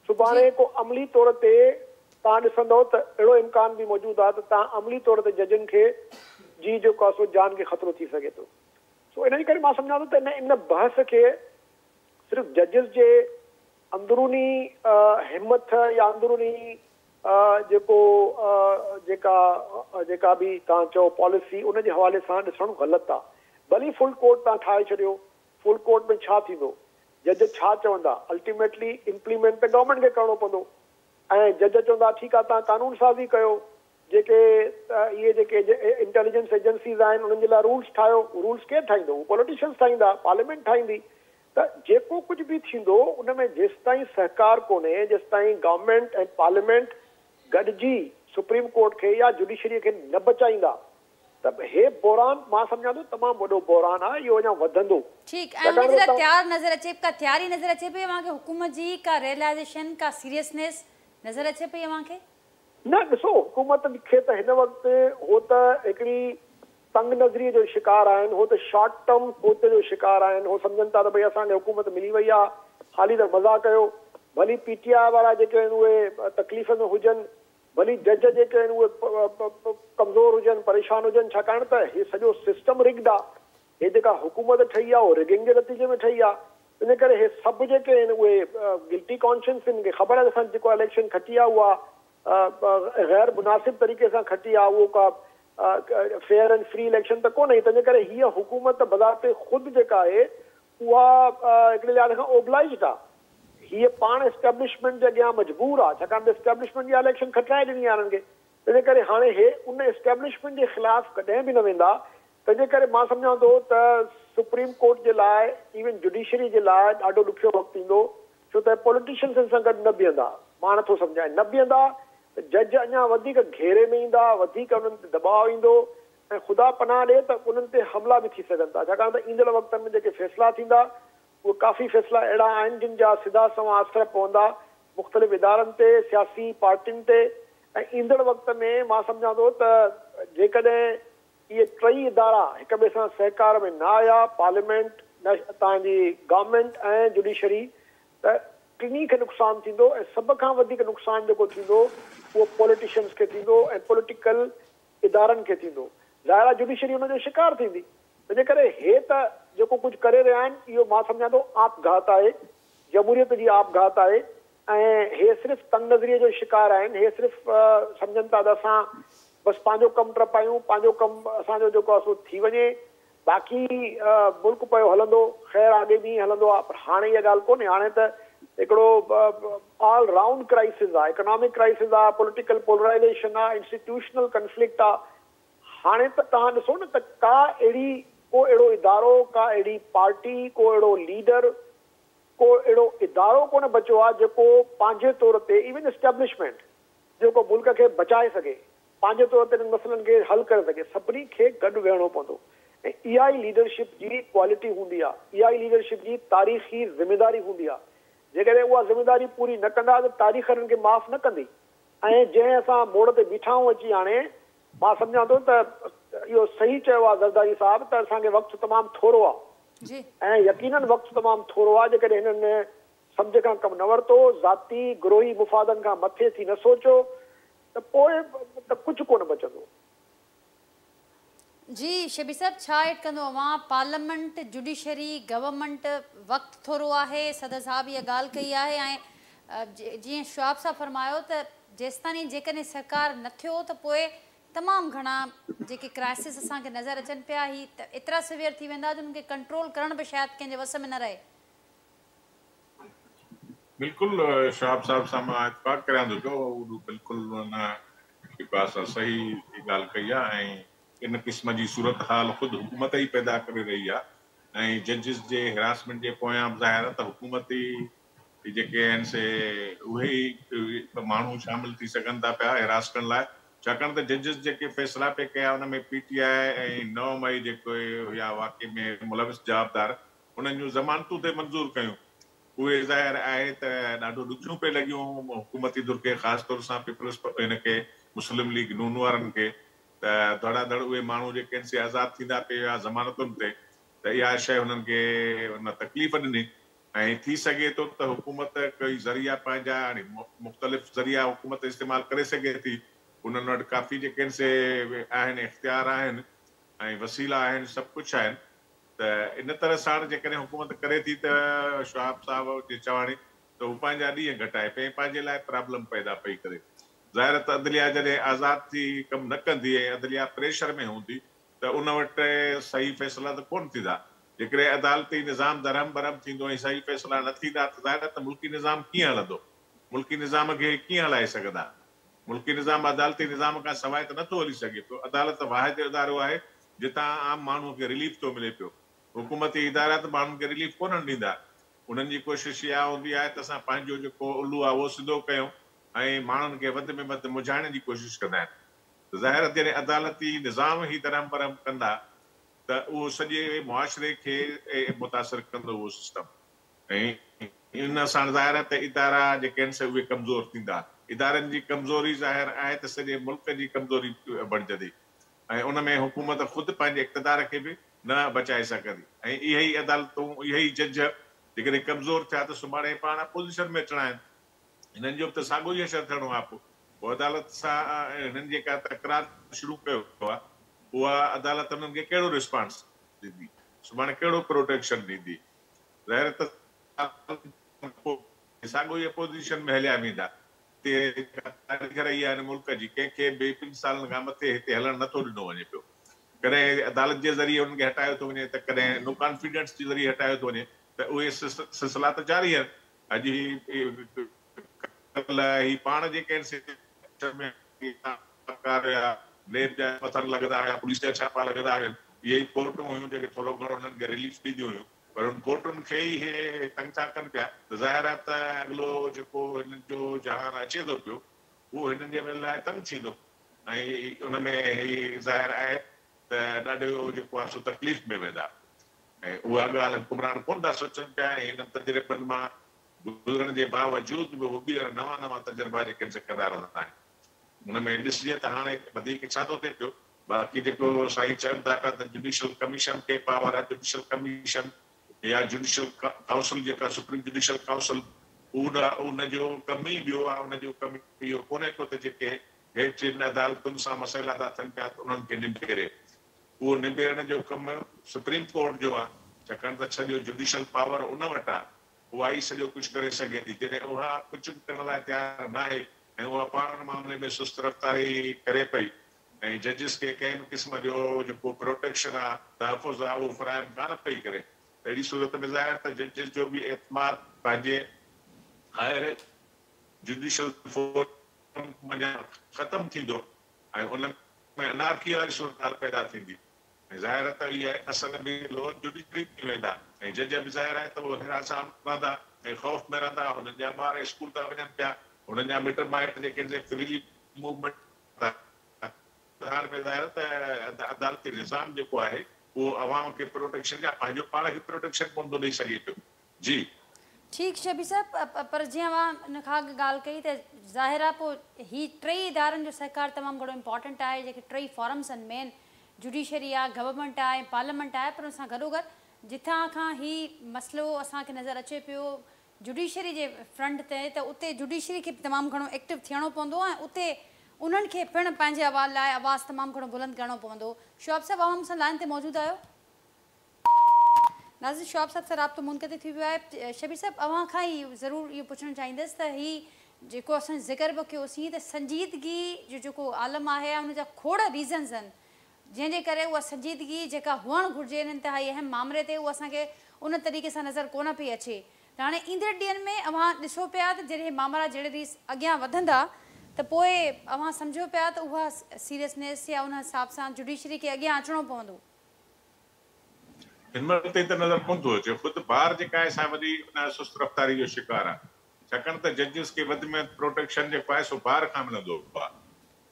D: सुभाणे को अमली तौर ते तव्हां ॾिसंदव त अहिड़ो इम्कान बि मौजूदु आहे त तव्हां अमली तौर ते जजनि खे जी जेको आहे सो जान खे ख़तरो थी सघे थो। सो इन करे मां सम्झां थो त इन बहस खे सिर्फ़ु जजिस जे अंदरूनी हिमत या अंदरूनी जेका बि तव्हां चओ पॉलिसी उनजे हवाले सां ॾिसणु ग़लति आहे। भली फुल कोर्ट तव्हां ठाहे छॾियो, फुल कोर्ट में छा थींदो, जज छा चवंदा, अल्टीमेटली इम्प्लीमेंट त गवर्नमेंट खे करिणो पवंदो। ऐं जज चवंदा ठीकु आहे तव्हां कानून साज़ी कयो, जेके इहे जेके इंटेलिजेंस एजेंसीज़ आहिनि उन्हनि जे लाइ रूल्स ठाहियो। रूल्स केरु ठाहींदो? पॉलिटिशियंस ठाहींदा, पार्लियामेंट ठाहींदी। त जेको कुझु बि थींदो उन में जेसि ताईं सहकार कोन्हे, जेसि ताईं गवर्नमेंट ऐं पार्लियामेंट गॾिजी सुप्रीम कोर्ट खे या जुडिशरीअ खे न बचाईंदा त हे बहरान मां सम्झां थो तमामु वॾो बहरान आहे, इहो अञा वधंदो।
A: ठीकु ऐं हुनजे लाइ तयारु नज़र अचे, का तयारी नज़र अचे पई अव्हांखे हुकूमत जी, का रियलाइज़ेशन, का सीरियसनेस नज़र अचे पई अव्हांखे?
D: न, ॾिसो हुकूमत खे त हिन वक़्तु हो त हिकिड़ी तंग नज़रीअ जो शिकार आहिनि, हो त शॉर्ट टर्म सोच जो शिकार आहिनि। हो सम्झनि था त भई असांखे हुकूमत मिली वई आहे, हाली त मज़ा कयो। भली PTI वारा जेके आहिनि उहे तकलीफ़ में हुजनि, भली जज जेके आहिनि उहे कमज़ोर हुजनि, परेशान हुजनि, छाकाणि त हे सॼो सिस्टम रिग्ड आहे। हे जेका हुकूमत ठही आहे उहो रिगिंग जे नतीजे में ठही आहे। इन करे हे सभु जेके आहिनि उहे गिल्टी कॉन्शियंस खे ख़बर आहे असां जेको इलेक्शन खटी आहे उहा ग़ैर मुनासिब तरीक़े सां खटी आहे, उहो का फेयर एंड फ्री इलेक्शन त कोन्हे। तंहिंजे करे हीअ हुकूमत बज़ाते ख़ुदि जेका आहे उहा हिकिड़े लिहाज़ खां ओबलाइज्ड आहे। हीअ पाण एस्टेब्लिशमेंट जे अॻियां मजबूर आहे, छाकाणि त एस्टेब्लिशमेंट जा इलेक्शन खटाए ॾिनी आहे हिननि खे। तंहिंजे करे हाणे हे उन एस्टेब्लिशमेंट जे ख़िलाफ़ कॾहिं बि न वेंदा तंहिंजे करे मां सम्झां थो त सुप्रीम कोर्ट जे लाइ इवन जुडिशरी जे लाइ ॾाढो ॾुखियो वक़्तु ईंदो, छो त पॉलिटिशियन्स सां गॾु न बीहंदा। मां नथो सम्झां, न बीहंदा त जज अञा वधीक घेरे में ईंदा, वधीक उन्हनि ते दबाव ईंदो ऐं ख़ुदा पनाह ॾिए त उन्हनि ते हमला बि थी सघनि था, छाकाणि त ईंदड़ वक़्तनि में जेके फ़ैसिला थींदा उहे काफ़ी फ़ैसिला अहिड़ा आहिनि जिन जा सिधा सवां असर पवंदा मुख़्तलिफ़ इदारनि ते, सियासी पार्टियुनि ते। ऐं ईंदड़ वक़्त में मां सम्झां थो त जेकॾहिं इहे टई इदारा हिक ॿिए सां सहकार में न आया, पार्लियामेंट, तव्हांजी गवर्नमेंट ऐं जुडिशरी, त टिनी खे नुक़सानु थींदो ऐं सभ खां वधीक नुक़सानु जेको थींदो उहो पॉलिटिशियन्स खे थींदो ऐं पॉलिटिकल इदारनि खे थींदो। ज़ाहिर आहे जुडिशरी हुनजो शिकार थींदी। तंहिंजे करे हे त जेको कुझु करे रहिया आहिनि इहो मां सम्झां थो आपघात आहे, जमहूरियत जी आपघात आहे ऐं हे सिर्फ़ु तंग नज़रिये जो शिकार आहिनि। हे सिर्फ़ु सम्झनि था त असां बसि पंहिंजो कमु टपायूं, पंहिंजो कमु असांजो जेको आहे सो थी वञे, बाक़ी मुल्क पियो हलंदो, ख़ैर अॻे बि हलंदो आहे। पर हाणे इहा ॻाल्हि कोन्हे, हाणे त हिकिड़ो ऑल राउंड क्राइसिस आहे, इकोनॉमिक क्राइसिस आहे, पॉलिटिकल पोलराइज़ेशन आहे, इंस्टीट्यूशनल कंफ्लिक्ट आहे। हाणे त तव्हां ॾिसो न त को अहिड़ो इदारो, का अहिड़ी पार्टी, को अहिड़ो लीडर, को अहिड़ो इदारो कोन बचियो आहे जेको पंहिंजे तौर ते इवन एस्टेब्लिशमेंट जेको मुल्क खे बचाए सघे, पंहिंजे तौर ते मसइलनि खे हल करे सघे। सभिनी खे गॾु वेहणो पवंदो ऐं इहा ई लीडरशिप जी क्वालिटी हूंदी आहे, इहा ई लीडरशिप जी तारीख़ी ज़िमेदारी हूंदी आहे। जेकॾहिं उहा ज़िमेदारी पूरी न कंदा त तारीख़ हिननि खे माफ़ न कंदी। ऐं जंहिं असां मोड़ ते बीठा आहियूं अची हाणे, मां सम्झां थो त इहो सही चयो आहे ज़रदारी साहिबु त असांखे वक़्तु तमामु थोरो आहे ऐं यकीनन वक़्तु तमामु थोरो आहे। जेकॾहिं हिननि सम्झ खां कमु न वरितो, ज़ाती गिरोही मुफ़ादनि खां मथे थी न सोचियो त पोइ त कुझु कोन बचंदो।
A: जी शबीर साहब, छा एड कंदो अवां? पार्लियामेंट, जुडिशरी, गवर्नमेंट वक़्तु थोरो आहे, सदर साहब इहा ॻाल्हि कई आहे ऐं जीअं शवाब साहब फरमायो त जेसिताईं जेकॾहिं सरकार न थियो त पोइ तमामु घणा जेके क्राइसिस असांखे नज़र अचनि पिया, ही त एतिरा सिवियर थी वेंदा जो उनखे कंट्रोल करण बि शायदि कंहिंजे वस में न रहे।
C: बिल्कुलु शहाब साहब सां मां इतफ़ाक़ करियां थो पियो, बिल्कुलु हुन जेको आहे सही ॻाल्हि कई आहे ऐं इन क़िस्म जी सूरत हाल ख़ुदि हुकूमत ई पैदा करे रही आहे ऐं जजिस जे हिरासमेंट जे पोयां बि ज़ाहिर आहे त हुकूमत ई जेके आहिनि से उहे ई माण्हू शामिल थी सघनि था पिया हिरास करण लाइ, छाकाणि त जजिस जेके फ़ैसिला पे कया उन में PTI ऐं 9 मई जेके हुया वाक़ई में मुलविस जवाबदार, उन्हनि जूं ज़मानतूं ते मंज़ूर कयूं। उहे ज़ाहिर आहे त ॾाढो ॾुखियूं पे लॻियूं हुकूमती दुर खे, ख़ासि तौर सां पीपल्स हिनखे मुस्लिम लीग नून वारनि खे, त धड़ाधड़ उहे माण्हू जेके आहिनि से आज़ादु थींदा पिया ज़मानतुनि ते, त इहा शइ हुननि खे हुन तकलीफ़ ॾिनी। ऐं थी सघे थो त हुकूमत कोई ज़रिया पंहिंजा हाणे मुख़्तलिफ़ ज़रिया हुकूमत इस्तेमालु करे सघे थी, उन्हनि वटि काफ़ी जेके आहिनि से आहिनि, इख़्तियार आहिनि ऐं वसीला आहिनि, सभु कुझु आहिनि। त इन तरह सां जेकॾहिं हुकूमत करे थी त शहाब साहब जे चवाणी त हू पंहिंजा ॾींहं घटाए पंहिंजे लाइ प्रॉब्लम पैदा पई करे। ज़ाहिर त अदलिया जॾहिं आज़ाद थी कमु न कंदी ऐं अदलिया प्रेशर में हूंदी त उन वटि सही फ़ैसिला त कोन थींदा। जेकॾहिं अदालती निज़ाम दरहम बरहम थींदो ऐं सही फ़ैसिला न थींदा त ज़ाहिर त मुल्की निज़ाम कीअं हलंदो, मुल्की निज़ाम खे कीअं हलाए सघंदा। मुल्की निज़ाम अदालती निज़ाम खां सवाइ त नथो हली सघे पियो। अदालत वाहिद इदारो आहे जितां आम माण्हूअ खे रिलीफ थो मिले पियो। हुकूमती इदारा त माण्हुनि खे रिलीफ कोन ॾींदा। उन्हनि जी कोशिशि इहा हूंदी आहे त असां पंहिंजो जेको उल्लू आहे उहो सिधो कयूं ऐं माण्हुनि खे वधि में वधि मुझाइण जी कोशिशि कंदा आहिनि। ज़ाहिर जॾहिं अदालती निज़ाम ई दरहम बरहम कंदा त उहो सॼे मुआशिरे खे मुतासिर कंदो उहो सिस्टम ऐं इन सां ज़ाहिर त इदारा जेके आहिनि से उहे कमज़ोर थींदा। इदारनि जी कमज़ोरी ज़ाहिर आहे त सॼे मुल्क जी कमज़ोरी बणिजंदी ऐं उन में हुकूमत ख़ुदि पंहिंजे इक़्तिदार खे बि न बचाए सघंदी ऐं इहे ई अदालतूं, इहे ई जज जेकॾहिं कमज़ोर थिया त सुभाणे पाण अपोज़िशन में अचणा आहिनि। हिननि जो बि त साॻियो ई असरु थियणो आहे। पोइ अदालत सां हिननि जेका तकरार शुरू कयो आहे उहा अदालत हुननि खे कहिड़ो रिस्पॉन्स ॾींदी, सुभाणे कहिड़ो प्रोटेक्शन ॾींदी। ज़ाहिर त साॻियो ई अपोज़िशन में हलिया वेंदा। तारीख़ रही आहे हिन मुल्क जी, कंहिंखे ॿिए 5 सालनि खां मथे हिते हलणु नथो ॾिनो वञे पियो। कॾहिं अदालत जे ज़रिए हुननि खे हटायो थो वञे त कॾहिं नो कॉन्फिडेंस जे ज़रिए हटायो थो वञे, त उहे सिलसिला त जारी आहिनि। अॼु ही पाण जेके आहिनि पथर लॻंदा हुया, पुलिस जा छापा लॻंदा आहिनि, ये कोर्टूं हुयूं जेके थोरो घणो उन्हनि खे रिलीफ ॾींदियूं हुयूं, पर उन कोर्टुनि खे ई हे तंग था कनि पिया। त ज़ाहिर आहे त अॻिलो जेको हिननि जो जहान अचे थो पियो उहो हिननि जे लाइ तंग थींदो, ऐं उन में ही ज़ाहिर आहे त ॾाढो जेको आहे सो तकलीफ़ में वेंदा, ऐं उहा ॻाल्हि हुकुमरान कोन था सोचनि पिया। ऐं हिन तजुर्बनि मां गुज़रण जे बावजूद बि उहे ॿीहर नवां नवां तजुर्बा जेके से कंदा रहंदा आहिनि। हुन में ॾिसजे त हाणे वधीक छा थो थिए पियो, बाक़ी जेको साईं चवनि था पिया त जुडिशियल कमीशन खे पावर आहे, जुडिशियल कमीशन या जुडिशियल काउंसिल जेका सुप्रीम जुडिशियल काउंसिल उन जो कम ई ॿियो आहे। उन जो कम इहो कोन्हे को त जेके हेठि अदालतुनि सां मसइला था थियनि पिया त उन्हनि खे निबेरे, उहो निबेरण जो कमु सुप्रीम कोर्ट जो आहे, छाकाणि त सॼो जुडिशियल पावर उन वटि आहे, उहा ई सॼो कुझु करे सघे थी। जॾहिं उहा कुझु बि करण लाइ तयारु न आहे ऐं उहा पाण मामले में सुस्त रफ़्तारी करे पई ऐं जजिस खे कंहिं बि क़िस्म जो जेको प्रोटेक्शन आहे, तहफ़ुज़ आहे, उहो फ़राहम कान पई करे, त अहिड़ी सूरत में ज़ाहिर त जजिस जो बि एतमाद पंहिंजे हायर जुडिशियल फोरम ख़तमु थींदो ऐं उन में अनारकी वारी सूरत पैदा थींदी। ऐं ज़ाहिर त इहा असल में लोअर जुडिशरी थी वेंदा ऐं जज बि ज़ाहिर आहे त उहो हिरासा रहंदा ऐं ख़ौफ़ में रहंदा। हुननि जा ॿार स्कूल था वञनि पिया, हुननि जा मिट माइट जेके फ्रीली मूवमेंट में ज़ाहिर त अदालती निज़ाम जेको आहे उहो अवाम खे प्रोटेक्शन या पंहिंजो पाण खे प्रोटेक्शन कोन थो ॾेई सघे पियो। जी
A: ठीकु शबीर साहब, पर जीअं मां हिन खां अॻु ॻाल्हि कई त ज़ाहिर आहे पोइ ही टई इदारनि जो सहकार तमामु घणो इम्पॉर्टेंट आहे, जेके टई फॉरम्स आहिनि मेन, जुडिशरी आहे, गवर्नमेंट आहे, पार्लियामेंट आहे, पर उन सां गॾोगॾु जिथां खां ही मसइलो असांखे नज़र अचे पियो जुडिशरी जे फ्रंट ते, त उते जुडिशरी खे तमामु घणो एक्टिव थियणो पवंदो ऐं उते उन्हनि खे पिणु पंहिंजे आवाज़ लाइ आवाज़ु तमामु घणो बुलंद करणो पवंदो। शोआब साहब, अवां सां लाइन ते मौजूदु आहियो? नाज़िर, शोआब साहब सां राब्तो मुनक़िद थी वियो आहे। शबीर साहब, अवां खां ई ज़रूरु इहो पुछणु चाहींदसि त ही जेको असां ज़िक्र बि कयोसीं त संजीदगी जो जेको आलम आहे उनजा खोड़ रीज़न्स आहिनि जंहिंजे करे उहा संजीदगी जेका हुअणु घुरिजे इंतिहाई अहम मामले ते उहा असांखे उन तरीक़े सां नज़र कोन पई अचे। त हाणे ईंदड़ ॾींहंनि में अवां ॾिसो पिया त जॾहिं मामला जहिड़े रीस अॻियां वधंदा त पोइ अवां सम्झो पिया त उहा सीरियसनेस या उन हिसाब सां जुडिशरी खे अॻियां अचिणो पवंदो।
C: हिन महिल ते त नज़र कोन थो अचे, ख़ुदि ॿार जेका आहे सा वॾी उन सुस्त रफ़्तारी जो शिकार आहे, छाकाणि त जजिस खे वधि में प्रोटेक्शन जेको आहे सो ॿाहिरि खां मिलंदो आहे।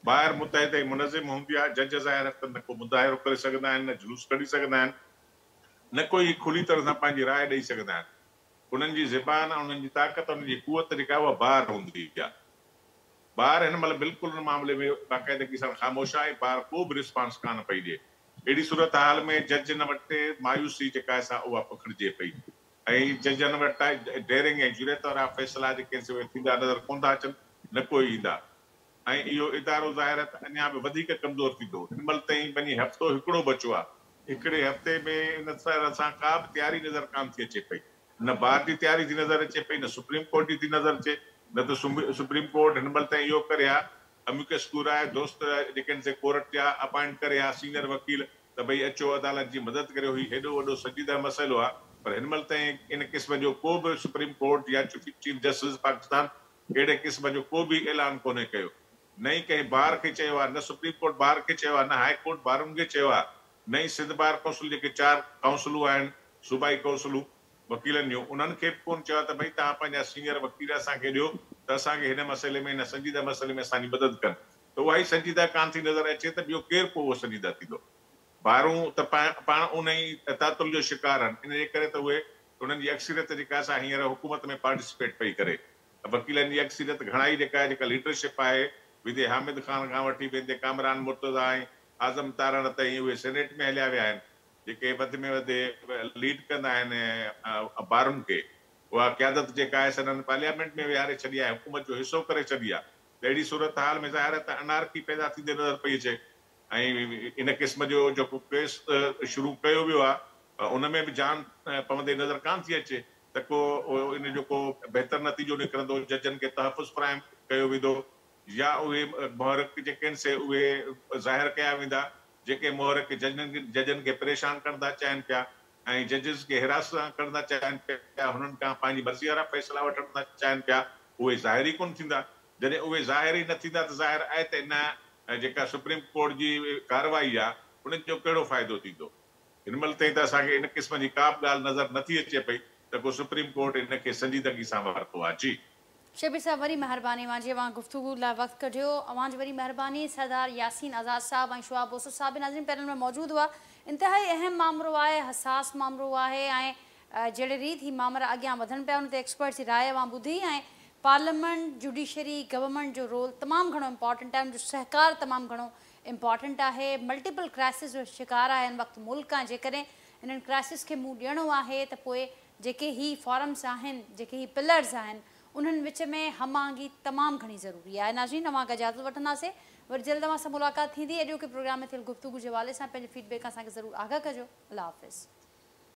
C: ॿाहिरि मुतहद ऐं मुनज़िम हूंदी आहे, जज ज़ाहिर त न को मुदाहिरो करे सघंदा आहिनि, न जुलूस कढी सघंदा आहिनि, न कोई खुली तरह सां पंहिंजी राय ॾेई सघंदा आहिनि। उन्हनि जी ज़बान, उन्हनि जी ताक़त, उन्हनि जी कुवत जेका उहा ॿाहिरि हूंदी आहे। ॿार हिन महिल बिल्कुलु हुन मामले में बाक़ाइदगी सां ख़ामोश आहे, ॿार को बि रिस्पॉन्स कान पई ॾिए। अहिड़ी सूरत हाल में जज न वटि मायूसी जेका आहे सा उहा पखिड़िजे पई ऐं जजनि वटि आहे डेयरिंग ऐं जुरत वारा फ़ैसिला जेके थींदा नज़र कोन था अचनि, न कोई ईंदा ऐं इहो इदारो ज़ाहिर त अञा बि वधीक कमज़ोर थींदो। हिन महिल ताईं वञी हफ़्तो हिकिड़ो बचियो आहे, हिकिड़े हफ़्ते में इन तरह सां का बि तयारी नज़र कान थी अचे पई, न बार जी तयारी थी नज़र अचे पई, न सुप्रीम कोर्ट जी थी नज़र अचे, न त सुप्रीम कोर्ट हिन महिल ताईं इहो करे आहे अमिकस क्यूराए दोस्त जेके से कोर्ट जा अपॉइंट करे आहे सीनियर वकील त भई अचो अदालत जी मदद करियो। ही हेॾो वॾो संजीदा मसइलो आहे, पर हिन महिल ताईं इन क़िस्म जो को बि सुप्रीम कोर्ट या चीफ जस्टिस पाकिस्तान अहिड़े क़िस्म जो को बि ऐलान कोन्हे कयो, न ई कंहिं बार खे चयो आहे, न सुप्रीम कोर्ट बार खे चयो आहे, न हाई कोर्ट बारुनि खे चयो आहे, न ई सिंध बार काउंसिल जेके 4 काउंसिलूं आहिनि सूबाई काउंसिलूं वकीलनि जूं, उन्हनि खे बि कोन चयो आहे त भई तव्हां पंहिंजा सीनियर वकील असांखे ॾियो त असांखे हिन मसइले में, हिन संजीदा मसइले में असांजी मदद कनि। त उहा ई संजीदा कान थी नज़र अचे त ॿियो केरु पोइ उहो संजीदा थींदो। बारूं त पाण उन ई तातुल जो शिकार आहिनि, इन जे करे त उहे उन्हनि जी अक्सरियत जेका असां हींअर हुकूमत में पार्टिसिपेट पई करे। वकीलनि जी अक्सरियत घणाई जेका आहे, जेका लीडरशिप आहे, विदे हामिद ख़ान खां वठी वेंदे कामरान मुर्तज़ा ऐं आज़म तारण ताईं उहे सेनेट में हलिया विया आहिनि, जेके वधि में वधि लीड कंदा आहिनि बारुनि खे। उहा क़यादत जेका आहे सदन पार्लियामेंट में विहारे छॾी आहे, हुकूमत जो हिसो करे छॾी आहे। त अहिड़ी सूरत हाल में ज़ाहिर त अनारकी पैदा थींदे नज़र पई अचे ऐं इन क़िस्म जो जेको केस शुरू कयो वियो आहे उन में बि जान पवंदे नज़र कान थी अचे त को इन जो को बहितर नतीजो निकिरंदो, जजनि खे तहफ़ुज़ फ़राहम कयो वेंदो या उहे मुहरक जेके आहिनि से उहे ज़ाहिर कया वेंदा जेके मुहरक जजनि खे परेशान कंदा चाहिनि पिया ऐं जजिस खे हिरास कंदा चाहिनि पिया, हुननि खां पंहिंजी मर्ज़ी वारा फ़ैसिला वठणु था चाहिनि पिया, उहे ज़ाहिर ई कोन थींदा। जॾहिं उहे ज़ाहिर ई न थींदा त ज़ाहिर आहे त इन जेका सुप्रीम कोर्ट जी कार्रवाई आहे उन्हनि जो कहिड़ो फ़ाइदो थींदो। हिन महिल ताईं त असांखे इन क़िस्म जी का बि ॻाल्हि नज़र नथी अचे पई त को सुप्रीम कोर्ट इनखे संजीदगी सां वरितो आहे। जी
A: शबीर साहब वरी महिरबानी मुंहिंजी अवां गुफ़्तगू लाइ वक़्तु कढियो, अवांजी वरी महिरबानी। सरदार यासीन आज़ाद साहब ऐं शुआब बोसो साहब नाज़रीन पैनल में मौजूदु हुआ। इंतिहाई अहम मामिलो आहे, हसास मामिलो आहे ऐं जहिड़े रीति ही मामला अॻियां वधनि पिया उन ते एक्सपर्ट्स जी राय अवां ॿुधी ऐं पार्लियामेंट जुडिशरी गवर्नमेंट जो रोल तमामु घणो इम्पॉर्टेंट आहे, उनजो सहकार तमामु घणो इम्पॉर्टेंट आहे। मल्टीपल क्राइसिस जो शिकार आहे हिन वक़्तु मुल्क आहे। जेकॾहिं इन्हनि क्राइसिस खे मुंहुं ॾियणो आहे त पोइ जेके ही फॉरम्स आहिनि, जेके ही पिलर्स आहिनि, उन्हनि विच में हमांगी तमामु घणी ज़रूरी आहे। नाज़रीन अवां खां इजाज़त वठंदासीं, वरी जल्द अवां सां मुलाक़ात थींदी। एॾो की प्रोग्राम में थियल गुफ़्तगू जे हवाले सां पंहिंजे फीडबैक असांखे ज़रूरु आगाह कजो। अल्लाह हाफ़िज़।